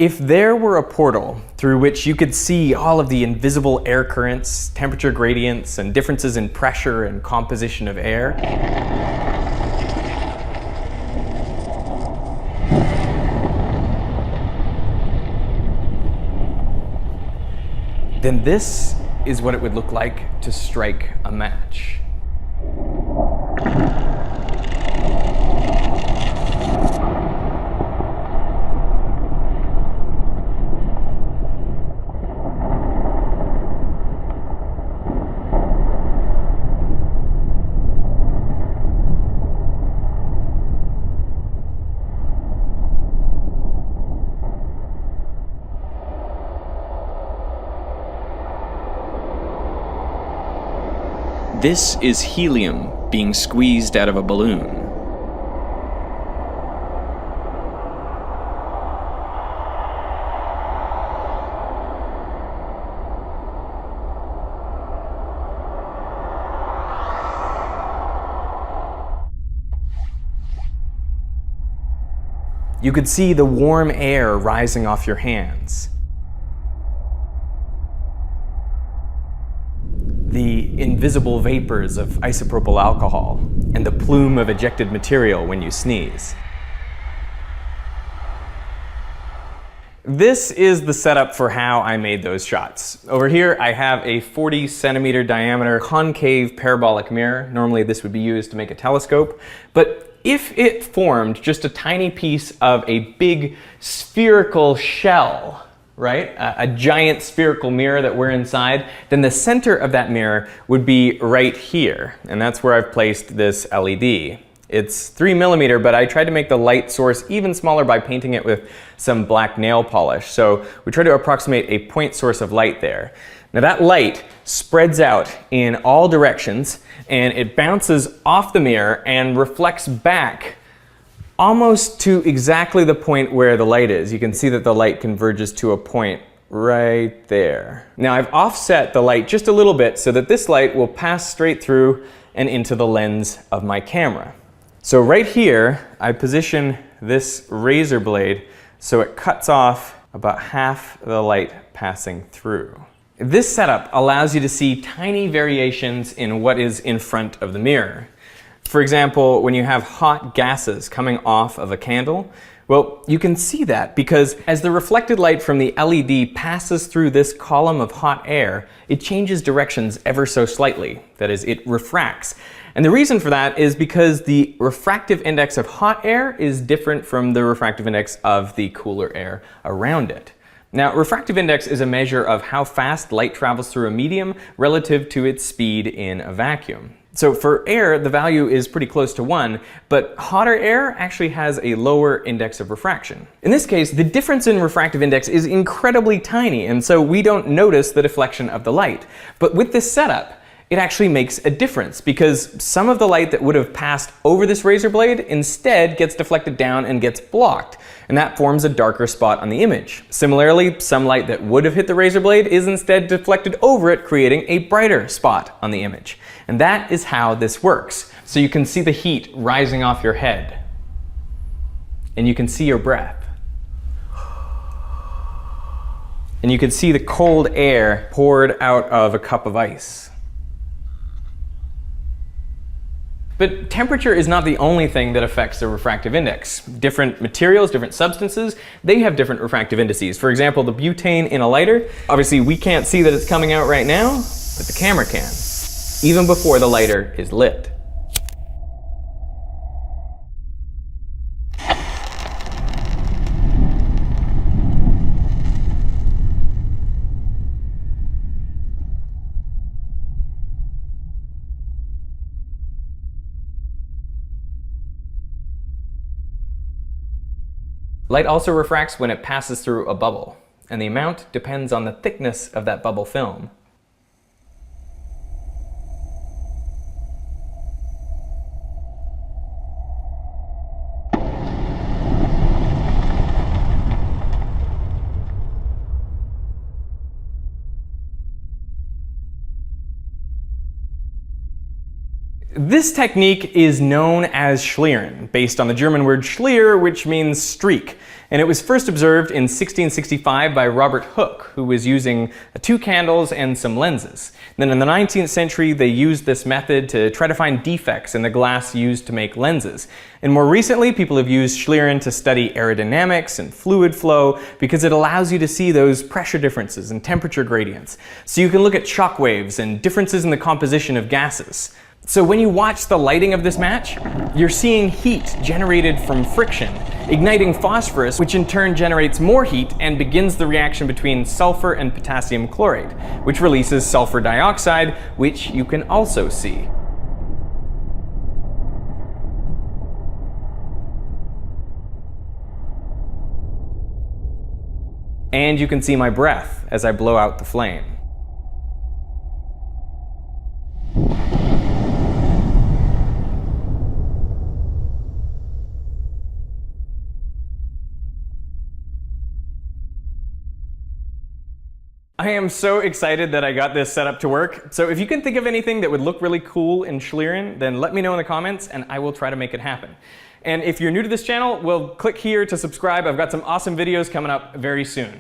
If there were a portal through which you could see all of the invisible air currents, temperature gradients, and differences in pressure and composition of air, then this is what it would look like to strike a match. This is helium being squeezed out of a balloon. You could see the warm air rising off your hands. The invisible vapors of isopropyl alcohol and the plume of ejected material when you sneeze. This is the setup for how I made those shots. Over here I have a 40 centimeter diameter concave parabolic mirror. Normally this would be used to make a telescope, but if it formed just a tiny piece of a big spherical shell, right? A giant spherical mirror that we're inside, then the center of that mirror would be right here. And that's where I've placed this LED. It's 3mm, but I tried to make the light source even smaller by painting it with some black nail polish. So we try to approximate a point source of light there. Now that light spreads out in all directions and it bounces off the mirror and reflects back almost to exactly the point where the light is. You can see that the light converges to a point right there. Now I've offset the light just a little bit so that this light will pass straight through and into the lens of my camera. So right here, I position this razor blade so it cuts off about half the light passing through. This setup allows you to see tiny variations in what is in front of the mirror. For example, when you have hot gases coming off of a candle, well, you can see that because as the reflected light from the LED passes through this column of hot air, it changes directions ever so slightly. That is, it refracts. And the reason for that is because the refractive index of hot air is different from the refractive index of the cooler air around it. Now, refractive index is a measure of how fast light travels through a medium relative to its speed in a vacuum. So for air, the value is pretty close to 1, but hotter air actually has a lower index of refraction. In this case, the difference in refractive index is incredibly tiny, and so we don't notice the deflection of the light. But with this setup, it actually makes a difference because some of the light that would have passed over this razor blade instead gets deflected down and gets blocked, and that forms a darker spot on the image. Similarly, some light that would have hit the razor blade is instead deflected over it, creating a brighter spot on the image. And that is how this works. So you can see the heat rising off your head, and you can see your breath. And you can see the cold air poured out of a cup of ice. But temperature is not the only thing that affects the refractive index. Different materials, different substances, they have different refractive indices. For example, the butane in a lighter, obviously we can't see that it's coming out right now, but the camera can, even before the lighter is lit. Light also refracts when it passes through a bubble, and the amount depends on the thickness of that bubble film. This technique is known as Schlieren, based on the German word Schlier, which means streak. And it was first observed in 1665 by Robert Hooke, who was using 2 candles and some lenses. Then in the 19th century, they used this method to try to find defects in the glass used to make lenses. And more recently, people have used Schlieren to study aerodynamics and fluid flow because it allows you to see those pressure differences and temperature gradients. So you can look at shock waves and differences in the composition of gases. So when you watch the lighting of this match, you're seeing heat generated from friction, igniting phosphorus, which in turn generates more heat and begins the reaction between sulfur and potassium chlorate, which releases sulfur dioxide, which you can also see. And you can see my breath as I blow out the flame. I am so excited that I got this set up to work. So if you can think of anything that would look really cool in Schlieren, then let me know in the comments and I will try to make it happen. And if you're new to this channel, well, click here to subscribe. I've got some awesome videos coming up very soon.